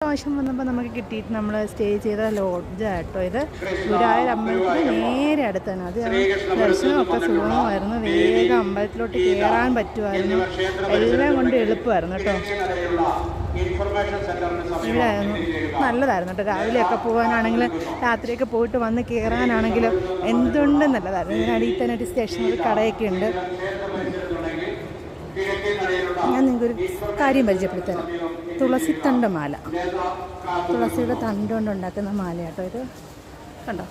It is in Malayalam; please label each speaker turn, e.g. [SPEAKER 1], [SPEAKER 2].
[SPEAKER 1] പ്രാവശ്യം വന്നപ്പോൾ നമുക്ക് കിട്ടിയിട്ട് നമ്മൾ സ്റ്റേ ചെയ്ത ലോഡ്ജാട്ടോ ഇത്. ഗുരുവായൂർ അമ്പലത്തിന് നേരെ അടുത്ത് തന്നെ. അത് ദർശനമൊക്കെ സുഗമമായിരുന്നു. വേഗം അമ്പലത്തിലോട്ട് കയറാൻ പറ്റുമായിരുന്നു. എല്ലാം കൊണ്ട് എളുപ്പമായിരുന്നു കേട്ടോ. ഇവിടെ നല്ലതായിരുന്നു കേട്ടോ. രാവിലെയൊക്കെ പോകാനാണെങ്കിൽ രാത്രിയൊക്കെ പോയിട്ട് വന്ന് കയറാനാണെങ്കിലും എന്തുകൊണ്ടും നല്ലതായിരുന്നു. ഇതിനടിയിൽ തന്നെ ഒരു സ്റ്റേഷനറി കടയൊക്കെ ഉണ്ട്. ഞാൻ നിങ്ങൾക്കൊരു കാര്യം പരിചയപ്പെടുത്തരാം. തുളസിത്തണ്ട് മാല, തുളസിയുടെ തണ്ട് കൊണ്ട് ഉണ്ടാക്കുന്ന മാലയാട്ടോ ഇത്. കണ്ടോ?